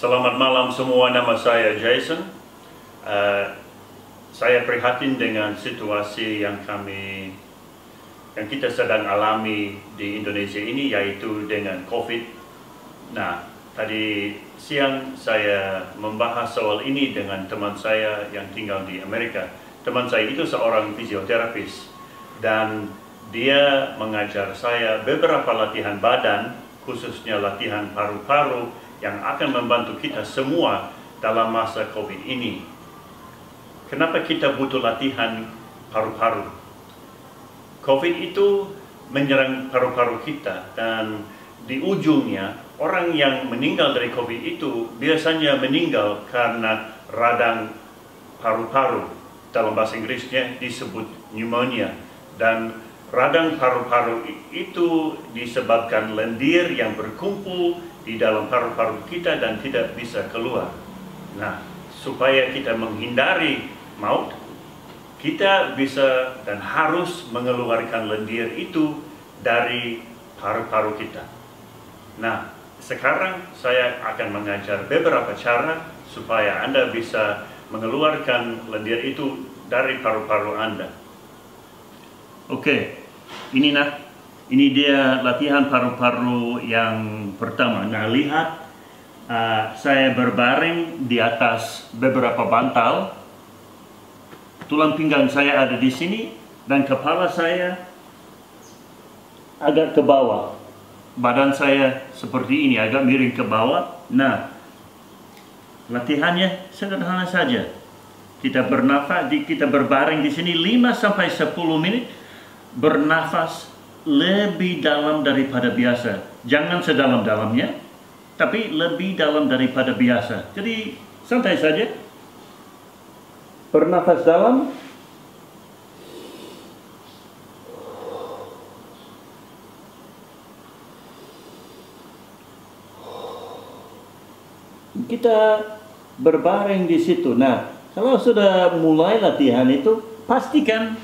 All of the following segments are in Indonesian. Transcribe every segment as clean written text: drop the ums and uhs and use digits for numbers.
Selamat malam semua, nama saya Jason. Saya prihatin dengan situasi yang kita sedang alami di Indonesia ini, yaitu dengan COVID. Nah, tadi siang saya membahas soal ini dengan teman saya yang tinggal di Amerika. Teman saya itu seorang fisioterapis dan dia mengajar saya beberapa latihan badan, khususnya latihan paru-paru yang akan membantu kita semua dalam masa COVID ini. Kenapa kita butuh latihan paru-paru? COVID itu menyerang paru-paru kita, dan di ujungnya orang yang meninggal dari COVID itu biasanya meninggal karena radang paru-paru. Dalam bahasa Inggrisnya disebut pneumonia, dan radang paru-paru itu disebabkan lendir yang berkumpul di dalam paru-paru kita dan tidak bisa keluar. Nah, supaya kita menghindari maut, kita bisa dan harus mengeluarkan lendir itu dari paru-paru kita. Nah, sekarang saya akan mengajar beberapa cara supaya Anda bisa mengeluarkan lendir itu dari paru-paru Anda. Oke, ini dia latihan paru-paru yang pertama. Nah, lihat, saya berbaring di atas beberapa bantal. Tulang pinggang saya ada di sini dan kepala saya agak ke bawah. Badan saya seperti ini, agak miring ke bawah. Nah, latihannya sederhana saja. Kita bernafas, kita berbaring di sini 5-10 menit, bernafas lebih dalam daripada biasa. Jangan sedalam-dalamnya, tapi lebih dalam daripada biasa. Jadi santai saja. Bernafas dalam. Kita berbaring di situ. Nah, kalau sudah mulai latihan itu, pastikan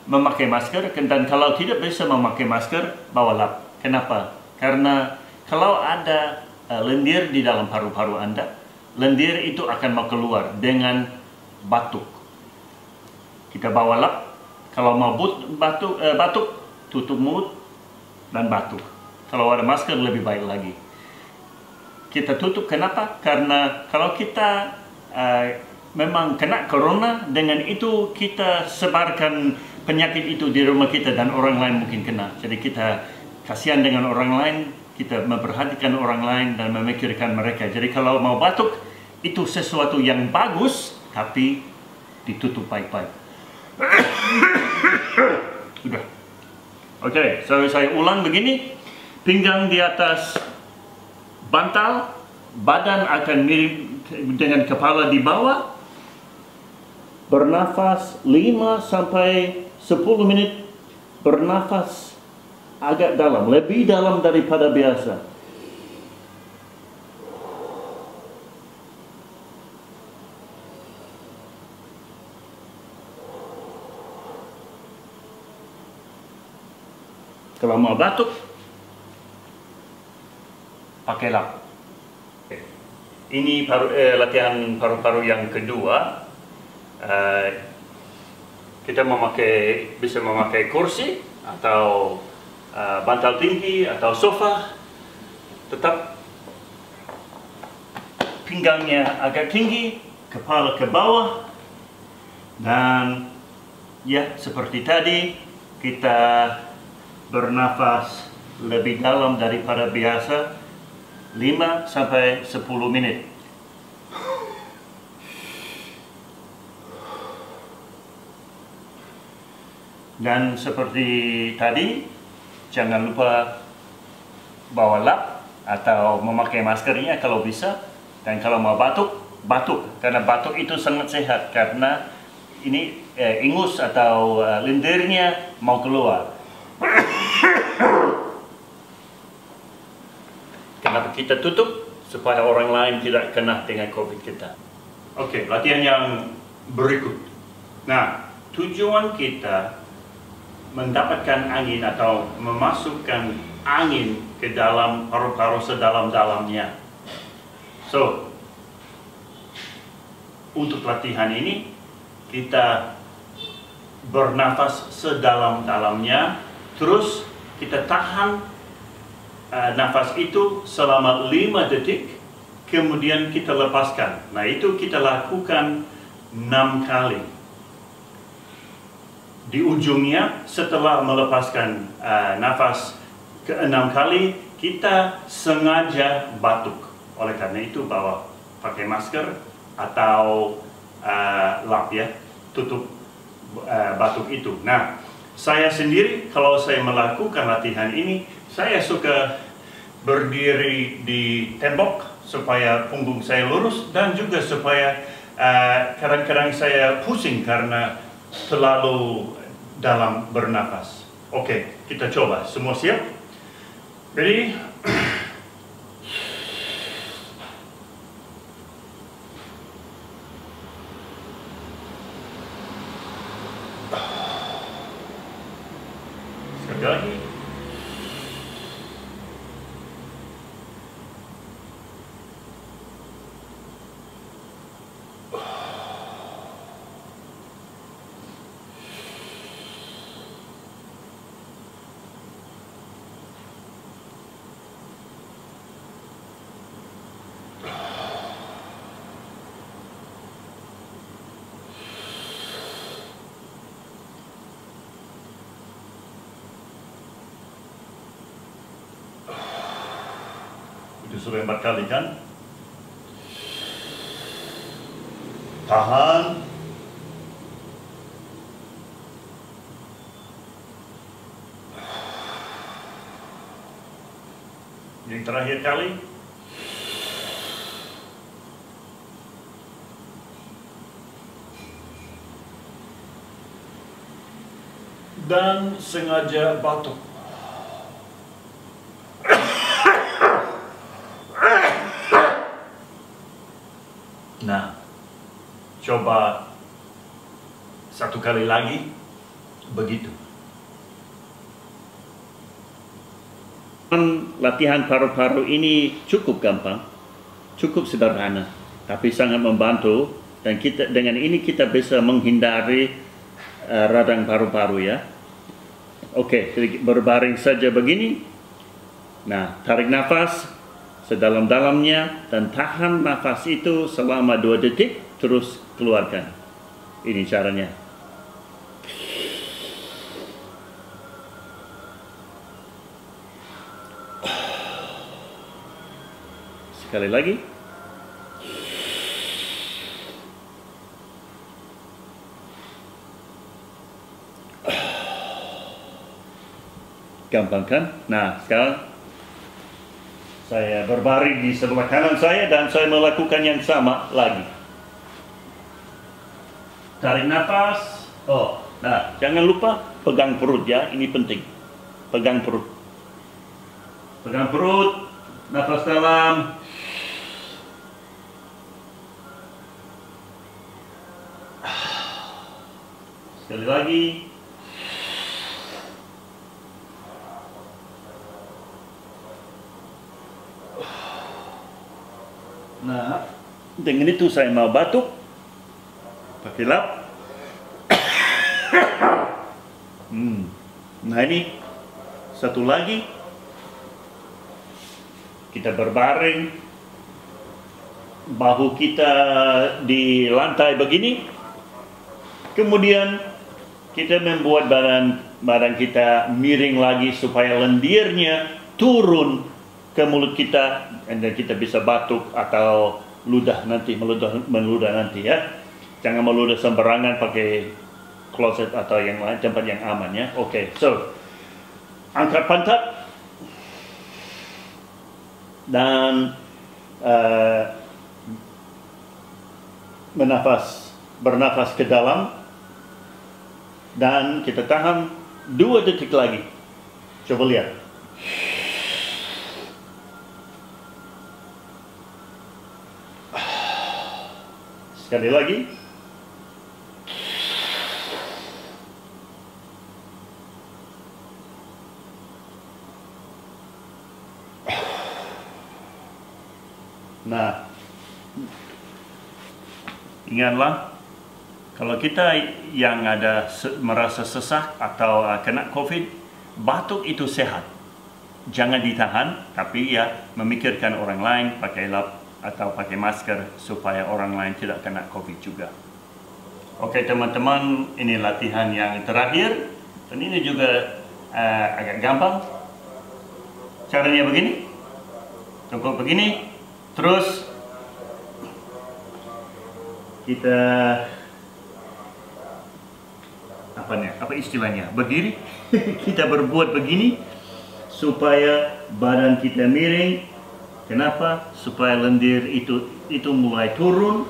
memakai masker, dan kalau tidak bisa memakai masker, bawa lap. Kenapa? Karena kalau ada lendir di dalam paru-paru Anda, lendir itu akan mau keluar dengan batuk. Kita bawa lap. Kalau mau batuk, tutup mulut dan batuk. Kalau ada masker lebih baik lagi. Kita tutup, kenapa? Karena kalau kita memang kena corona, dengan itu kita sebarkan penyakit itu di rumah kita dan orang lain mungkin kena. Jadi kita kasihan dengan orang lain, kita memperhatikan orang lain dan memikirkan mereka. Jadi kalau mau batuk, itu sesuatu yang bagus, tapi ditutup baik-baik. Sudah. Oke, saya ulang begini. Pinggang di atas bantal, badan akan miring dengan kepala di bawah. Bernafas 5-10 menit, bernafas agak dalam, lebih dalam daripada biasa. Kalau mau batuk, pakai lap. Ini latihan paru-paru yang kedua. Kita bisa memakai kursi atau bantal tinggi atau sofa. Tetap pinggangnya agak tinggi, kepala ke bawah, dan ya seperti tadi kita bernafas lebih dalam daripada biasa 5-10 menit. Dan seperti tadi, jangan lupa bawa lap atau memakai maskernya kalau bisa. Dan kalau mau batuk. Karena batuk itu sangat sehat, karena ini ingus atau lendirnya mau keluar. Kenapa kita tutup? Supaya orang lain tidak kena dengan COVID kita. Oke, latihan yang berikut. Nah, tujuan kita mendapatkan angin atau memasukkan angin ke dalam paru-paru sedalam-dalamnya. So, untuk latihan ini kita bernafas sedalam-dalamnya, terus kita tahan nafas itu selama 5 detik, kemudian kita lepaskan. Nah, itu kita lakukan 6 kali. Di ujungnya, setelah melepaskan nafas ke-6 kali, kita sengaja batuk. Oleh karena itu, bawa pakai masker atau lap ya, tutup batuk itu. Nah, saya sendiri kalau saya melakukan latihan ini, saya suka berdiri di tembok supaya punggung saya lurus, dan juga supaya kadang-kadang saya pusing karena terlalu dalam bernafas. Oke, kita coba. Semua siap? Ready? Sekali lagi. Itu sudah 4 kali kan? Tahan. Yang terakhir kali. Dan sengaja batuk. Nah, coba 1 kali lagi, begitu. Latihan paru-paru ini cukup gampang, cukup sederhana, tapi sangat membantu, dan dengan ini kita bisa menghindari radang paru-paru ya. Oke, jadi berbaring saja begini. Nah, tarik nafas sedalam-dalamnya dan tahan nafas itu selama 2 detik, terus keluarkan. Ini caranya. Sekali lagi. Gampang kan? Nah, sekarang saya berbaring di sebelah kanan saya dan saya melakukan yang sama lagi. Tarik nafas. Oh, nah, jangan lupa pegang perut ya, ini penting. Pegang perut. Pegang perut, nafas dalam. Sekali lagi. Nah, dengan itu saya mau batuk, pakai lap. Nah, ini satu lagi. Kita berbaring, bahu kita di lantai begini. Kemudian kita membuat badan kita miring lagi supaya lendirnya turun ke mulut kita, dan kita bisa batuk atau ludah nanti, meludah nanti ya. Jangan meludah sembarangan, pakai kloset atau yang lain, tempat yang aman ya. Oke, so angkat pantat dan bernafas ke dalam, dan kita tahan 2 detik lagi. Coba lihat. Sekali lagi. Nah, Ingatlah, kalau kita yang merasa sesak atau kena COVID, batuk itu sehat. Jangan ditahan, tapi ya memikirkan orang lain, pakai lap atau pakai masker supaya orang lain tidak kena COVID juga. Oke teman-teman, ini latihan yang terakhir, dan ini juga agak gampang. Caranya begini, cukup begini, terus kita apa istilahnya, berdiri. Kita berbuat begini supaya badan kita miring. Kenapa? Supaya lendir itu mulai turun.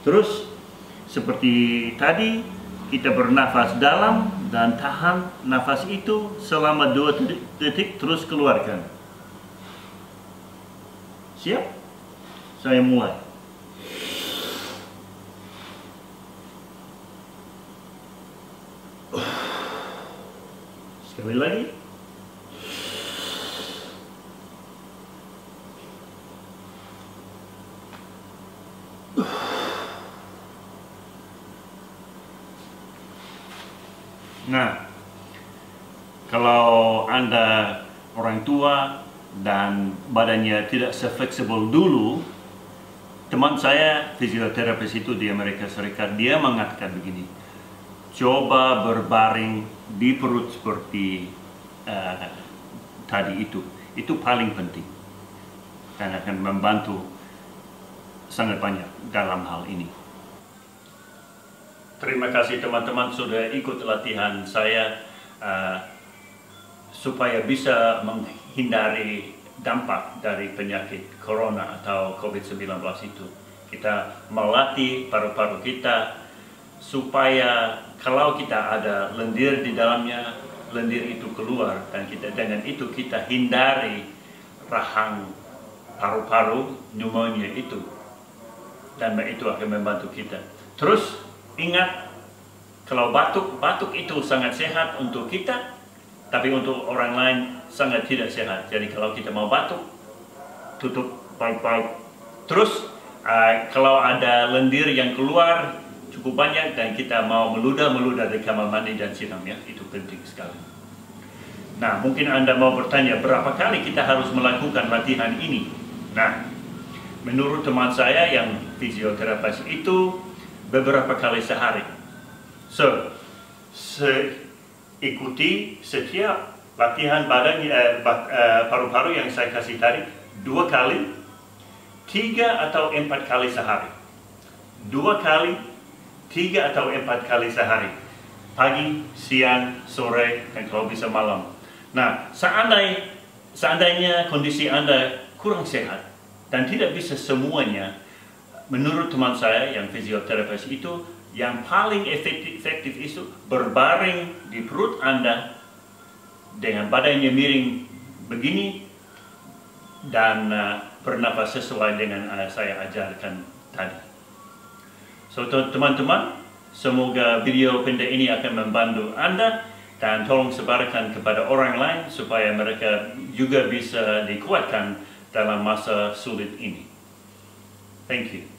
Terus seperti tadi, kita bernafas dalam dan tahan nafas itu selama 2 detik, terus keluarkan. Siap? Saya mulai. Sekali lagi. Nah, kalau Anda orang tua dan badannya tidak se-fleksibel dulu, teman saya fisioterapis itu di Amerika Serikat, dia mengatakan begini, coba berbaring di perut seperti tadi itu paling penting dan akan membantu sangat banyak dalam hal ini. Terima kasih teman-teman sudah ikut latihan saya supaya bisa menghindari dampak dari penyakit corona atau COVID-19 itu. Kita melatih paru-paru kita supaya kalau kita ada lendir di dalamnya, lendir itu keluar, dan dengan itu kita hindari rahang paru-paru pneumonia itu, dan itu akan membantu kita. Terus ingat, kalau batuk itu sangat sehat untuk kita, tapi untuk orang lain sangat tidak sehat. Jadi kalau kita mau batuk, tutup baik-baik. Terus kalau ada lendir yang keluar cukup banyak dan kita mau meludah di kamar mandi dan siram, ya, itu penting sekali. Nah, mungkin Anda mau bertanya berapa kali kita harus melakukan latihan ini. Nah, menurut teman saya yang fisioterapis itu beberapa kali sehari. Ikuti setiap latihan badan paru-paru yang saya kasih tadi 2 kali, 3 atau 4 kali sehari. 2 kali, 3 atau 4 kali sehari. Pagi, siang, sore, dan kalau bisa malam. Nah, seandainya kondisi Anda kurang sehat dan tidak bisa semuanya, menurut teman saya yang fisioterapis itu, yang paling efektif itu berbaring di perut Anda dengan badannya miring begini dan bernafas sesuai dengan saya ajarkan tadi. So teman-teman, semoga video pendek ini akan membantu Anda dan tolong sebarkan kepada orang lain supaya mereka juga bisa dikuatkan dalam masa sulit ini. Thank you.